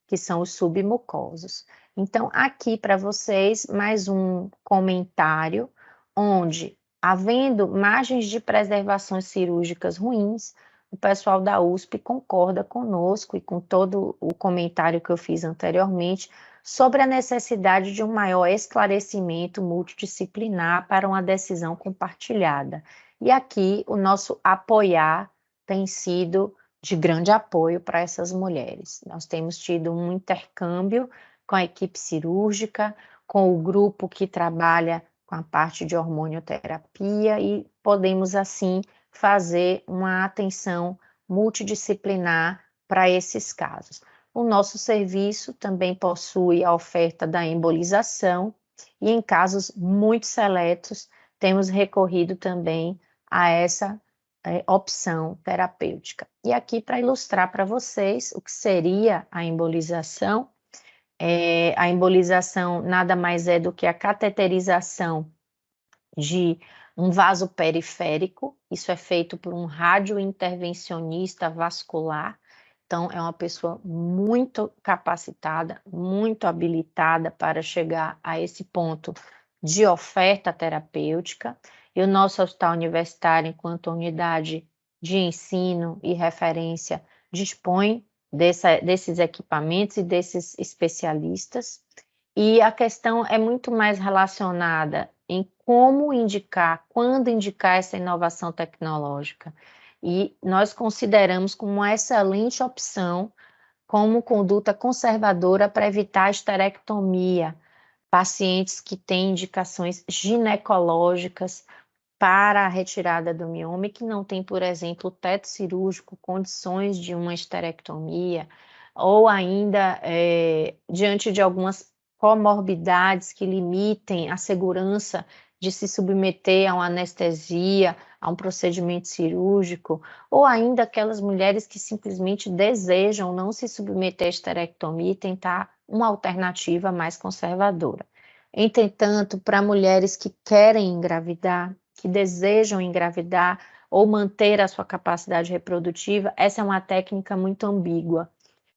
Que são os submucosos. Então, aqui para vocês, mais um comentário, onde, havendo margens de preservações cirúrgicas ruins, o pessoal da USP concorda conosco e com todo o comentário que eu fiz anteriormente, sobre a necessidade de um maior esclarecimento multidisciplinar para uma decisão compartilhada. E aqui o nosso apoiar tem sido de grande apoio para essas mulheres. Nós temos tido um intercâmbio com a equipe cirúrgica, com o grupo que trabalha com a parte de hormonioterapia e podemos assim fazer uma atenção multidisciplinar para esses casos. O nosso serviço também possui a oferta da embolização e, em casos muito seletos, temos recorrido também a essa opção terapêutica. E aqui, para ilustrar para vocês o que seria a embolização nada mais é do que a cateterização de um vaso periférico. Isso é feito por um radiointervencionista vascular. Então, é uma pessoa muito capacitada, muito habilitada para chegar a esse ponto de oferta terapêutica. E o nosso hospital universitário, enquanto unidade de ensino e referência, dispõe desses equipamentos e desses especialistas. E a questão é muito mais relacionada em como indicar, quando indicar essa inovação tecnológica. E nós consideramos como uma excelente opção, como conduta conservadora para evitar a esterectomia, pacientes que têm indicações ginecológicas para a retirada do mioma e que não tem, por exemplo, teto cirúrgico, condições de uma esterectomia, ou ainda diante de algumas comorbidades que limitem a segurança de se submeter a uma anestesia, a um procedimento cirúrgico, ou ainda aquelas mulheres que simplesmente desejam não se submeter à esterectomia e tentar uma alternativa mais conservadora. Entretanto, para mulheres que querem engravidar, que desejam engravidar ou manter a sua capacidade reprodutiva, essa é uma técnica muito ambígua,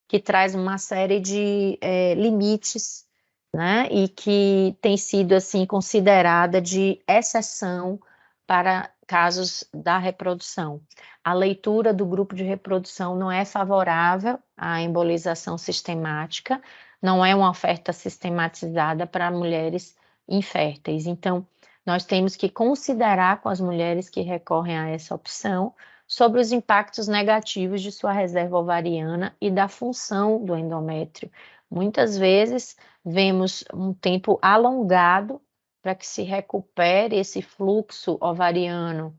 que traz uma série de limites, né, e que tem sido assim considerada de exceção para casos da reprodução. A leitura do grupo de reprodução não é favorável à embolização sistemática, não é uma oferta sistematizada para mulheres inférteis. Então, nós temos que considerar com as mulheres que recorrem a essa opção sobre os impactos negativos de sua reserva ovariana e da função do endométrio. Muitas vezes vemos um tempo alongado para que se recupere esse fluxo ovariano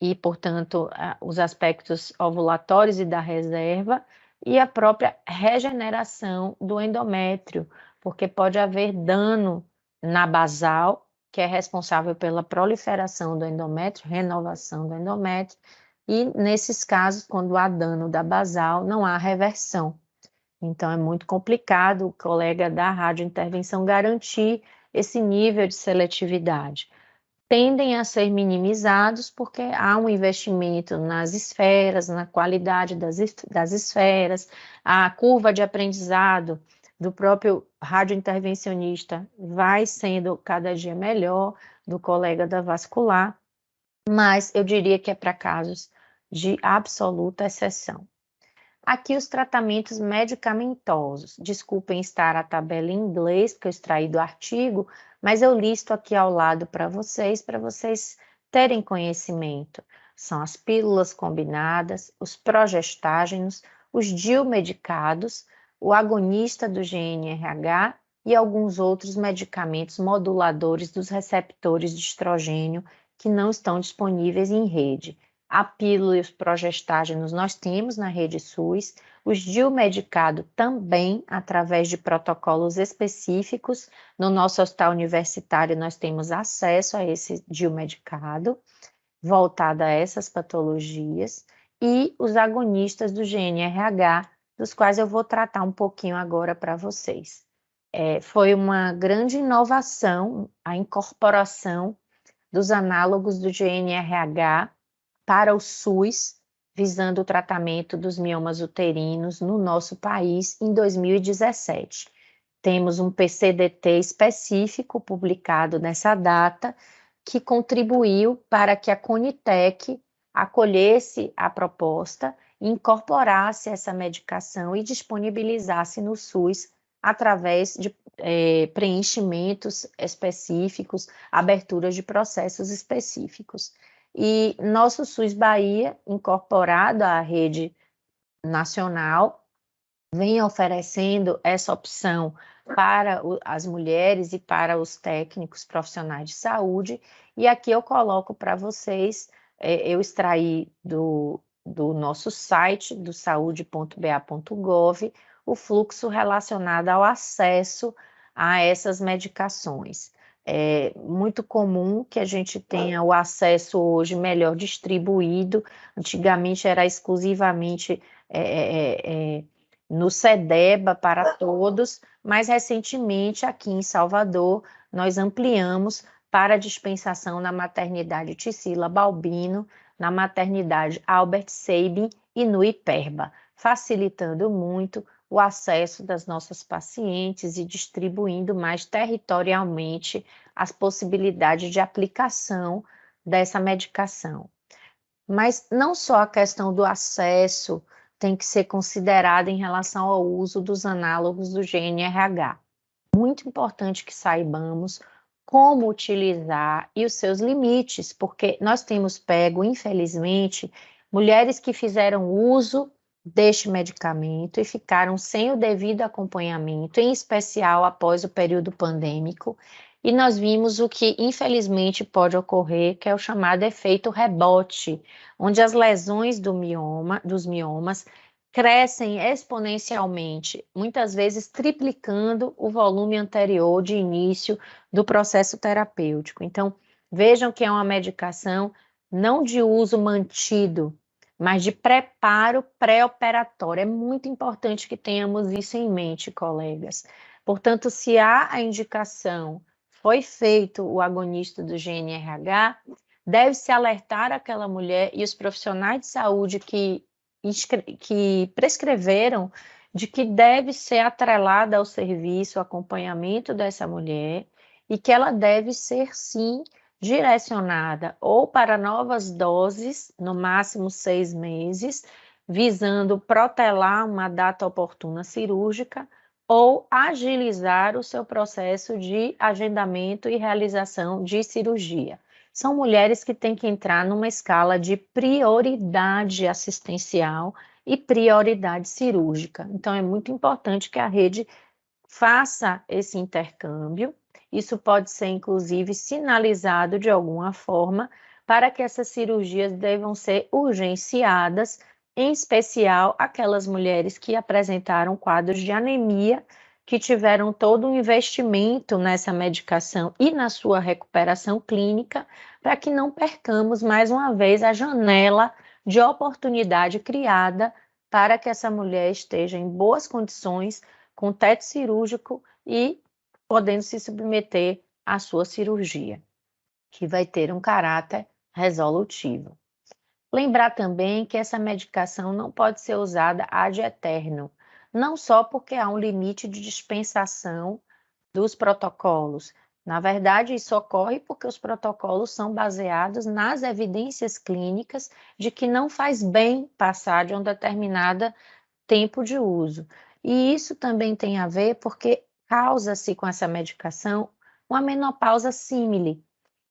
e, portanto, os aspectos ovulatórios e da reserva, e a própria regeneração do endométrio, porque pode haver dano na basal, que é responsável pela proliferação do endométrio, renovação do endométrio, e nesses casos, quando há dano da basal, não há reversão. Então, é muito complicado o colega da radiointervenção garantir esse nível de seletividade. Tendem a ser minimizados porque há um investimento nas esferas, na qualidade das esferas, a curva de aprendizado do próprio radiointervencionista vai sendo cada dia melhor, do colega da vascular, mas eu diria que é para casos de absoluta exceção. Aqui os tratamentos medicamentosos. Desculpem estar a tabela em inglês, porque eu extraí do artigo, mas eu listo aqui ao lado para vocês terem conhecimento. São as pílulas combinadas, os progestágenos, os diomedicados, o agonista do GNRH e alguns outros medicamentos moduladores dos receptores de estrogênio que não estão disponíveis em rede. A pílula e os progestágenos nós temos na rede SUS, os diomedicado também, através de protocolos específicos. No nosso hospital universitário, nós temos acesso a esse diomedicado, voltado a essas patologias, e os agonistas do GNRH, dos quais eu vou tratar um pouquinho agora para vocês. Foi uma grande inovação a incorporação dos análogos do GNRH para o SUS, visando o tratamento dos miomas uterinos no nosso país em 2017. Temos um PCDT específico publicado nessa data, que contribuiu para que a Conitec acolhesse a proposta, incorporasse essa medicação e disponibilizasse no SUS através de preenchimentos específicos, aberturas de processos específicos. E nosso SUS Bahia, incorporado à rede nacional, vem oferecendo essa opção para as mulheres e para os técnicos profissionais de saúde. E aqui eu coloco para vocês, eu extraí do nosso site, do saude.ba.gov, o fluxo relacionado ao acesso a essas medicações. É muito comum que a gente tenha o acesso hoje melhor distribuído. Antigamente era exclusivamente no SEDEBA para todos, mas recentemente aqui em Salvador nós ampliamos para dispensação na maternidade Ticila Balbino, na maternidade Albert Sabin e no Hiperba, facilitando muito o acesso das nossas pacientes e distribuindo mais territorialmente as possibilidades de aplicação dessa medicação. Mas não só a questão do acesso tem que ser considerada em relação ao uso dos análogos do GNRH. Muito importante que saibamos como utilizar e os seus limites, porque nós temos pego, infelizmente, mulheres que fizeram uso deste medicamento e ficaram sem o devido acompanhamento, em especial após o período pandêmico, e nós vimos o que infelizmente pode ocorrer, que é o chamado efeito rebote, onde as lesões dos miomas crescem exponencialmente, muitas vezes triplicando o volume anterior de início do processo terapêutico. Então, vejam que é uma medicação não de uso mantido, mas de preparo pré-operatório. É muito importante que tenhamos isso em mente, colegas. Portanto, se há a indicação, foi feito o agonista do GNRH, deve-se alertar aquela mulher e os profissionais de saúde que prescreveram de que deve ser atrelada ao serviço, ao acompanhamento dessa mulher, e que ela deve ser, sim, direcionada ou para novas doses, no máximo 6 meses, visando protelar uma data oportuna cirúrgica, ou agilizar o seu processo de agendamento e realização de cirurgia. são mulheres que têm que entrar numa escala de prioridade assistencial e prioridade cirúrgica. Então, é muito importante que a rede faça esse intercâmbio. Isso pode ser, inclusive, sinalizado de alguma forma para que essas cirurgias devam ser urgenciadas, em especial aquelas mulheres que apresentaram quadros de anemia, que tiveram todo um investimento nessa medicação e na sua recuperação clínica, para que não percamos mais uma vez a janela de oportunidade criada para que essa mulher esteja em boas condições, com teto cirúrgico e podendo se submeter à sua cirurgia, que vai ter um caráter resolutivo. Lembrar também que essa medicação não pode ser usada ad eternum, não só porque há um limite de dispensação dos protocolos. Na verdade, isso ocorre porque os protocolos são baseados nas evidências clínicas de que não faz bem passar de um determinado tempo de uso. E isso também tem a ver porque causa-se com essa medicação uma menopausa símile.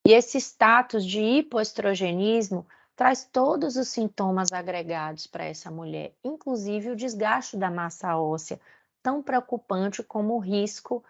E esse status de hipoestrogenismo traz todos os sintomas agregados para essa mulher, inclusive o desgaste da massa óssea, tão preocupante como o risco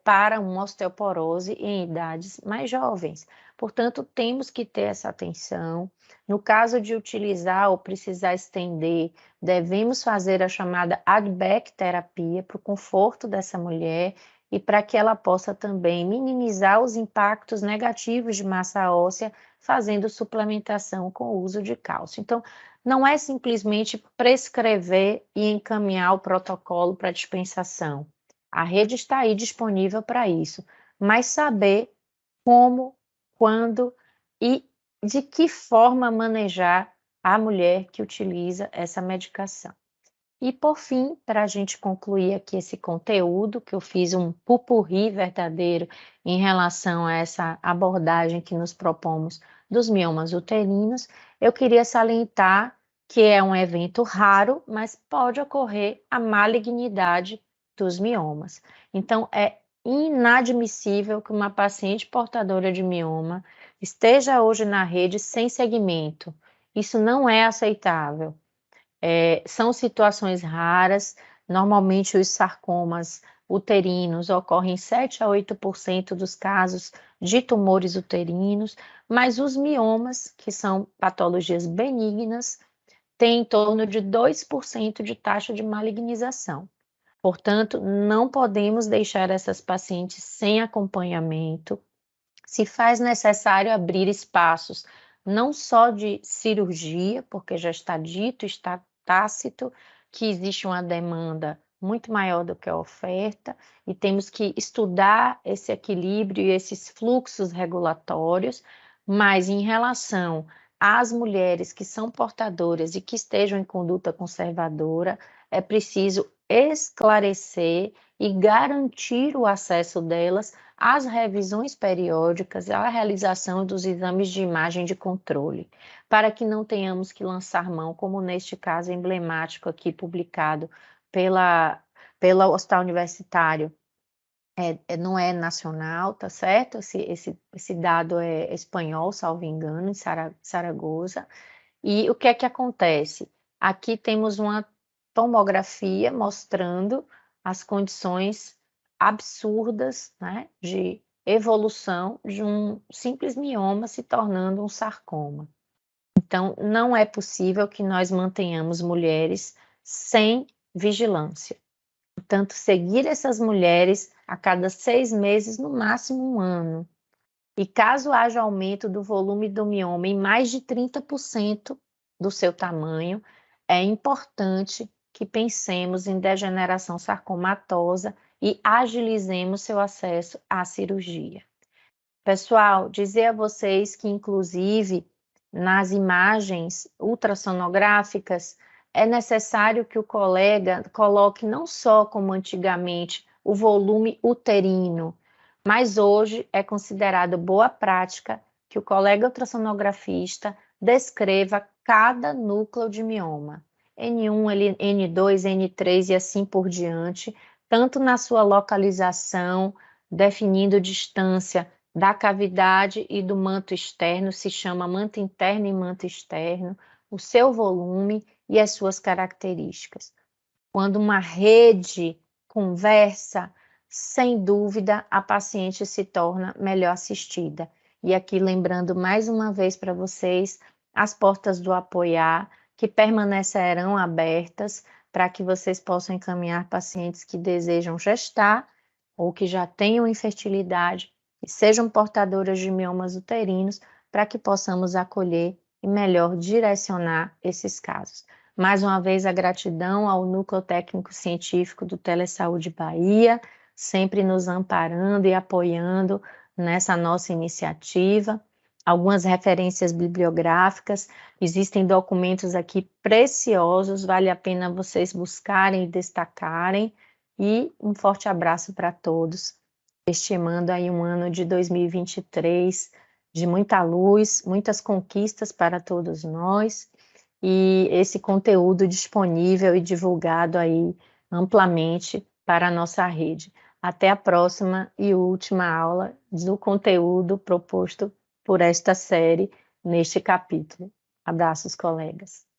para uma osteoporose em idades mais jovens. Portanto, temos que ter essa atenção. No caso de utilizar ou precisar estender, devemos fazer a chamada add-back terapia para o conforto dessa mulher e para que ela possa também minimizar os impactos negativos de massa óssea, fazendo suplementação com o uso de cálcio. Então, não é simplesmente prescrever e encaminhar o protocolo para dispensação. A rede está aí disponível para isso, mas saber como, quando e de que forma manejar a mulher que utiliza essa medicação. E por fim, para a gente concluir aqui esse conteúdo, que eu fiz um pupurri verdadeiro em relação a essa abordagem que nos propomos dos miomas uterinos, eu queria salientar que é um evento raro, mas pode ocorrer a malignidade dos miomas. Então, é inadmissível que uma paciente portadora de mioma esteja hoje na rede sem segmento. Isso não é aceitável. São situações raras, normalmente os sarcomas uterinos ocorrem em 7 a 8% dos casos de tumores uterinos, mas os miomas, que são patologias benignas, têm em torno de 2% de taxa de malignização. Portanto, não podemos deixar essas pacientes sem acompanhamento. Se faz necessário abrir espaços, não só de cirurgia, porque já está dito, está tácito, que existe uma demanda muito maior do que a oferta, e temos que estudar esse equilíbrio e esses fluxos regulatórios, mas em relação às mulheres que são portadoras e que estejam em conduta conservadora, é preciso esclarecer e garantir o acesso delas às revisões periódicas, à realização dos exames de imagem de controle, para que não tenhamos que lançar mão, como neste caso emblemático aqui publicado pela Hospital Universitário, não é nacional, tá certo? Esse dado é espanhol, salvo engano, em Saragoza. E o que é que acontece? Aqui temos uma tomografia mostrando as condições absurdas, né, de evolução de um simples mioma se tornando um sarcoma. Então, não é possível que nós mantenhamos mulheres sem vigilância. Portanto, seguir essas mulheres a cada 6 meses, no máximo 1 ano. E caso haja aumento do volume do mioma em mais de 30% do seu tamanho, é importante que pensemos em degeneração sarcomatosa e agilizemos seu acesso à cirurgia. Pessoal, dizer a vocês que, inclusive, nas imagens ultrassonográficas, é necessário que o colega coloque não só como antigamente o volume uterino, mas hoje é considerado boa prática que o colega ultrassonografista descreva cada núcleo de mioma, N1, N2, N3 e assim por diante, tanto na sua localização, definindo distância da cavidade e do manto externo, se chama manto interno e manto externo, o seu volume e as suas características. Quando uma rede conversa, sem dúvida, a paciente se torna melhor assistida. E aqui lembrando mais uma vez para vocês as portas do apoiar, que permanecerão abertas para que vocês possam encaminhar pacientes que desejam gestar ou que já tenham infertilidade e sejam portadoras de miomas uterinos, para que possamos acolher e melhor direcionar esses casos. Mais uma vez, a gratidão ao Núcleo Técnico Científico do Telesaúde Bahia, sempre nos amparando e apoiando nessa nossa iniciativa. Algumas referências bibliográficas, existem documentos aqui preciosos, vale a pena vocês buscarem e destacarem. E um forte abraço para todos, estimando aí um ano de 2023 de muita luz, muitas conquistas para todos nós, e esse conteúdo disponível e divulgado aí amplamente para a nossa rede. Até a próxima e última aula do conteúdo proposto por esta série neste capítulo. Abraços, colegas.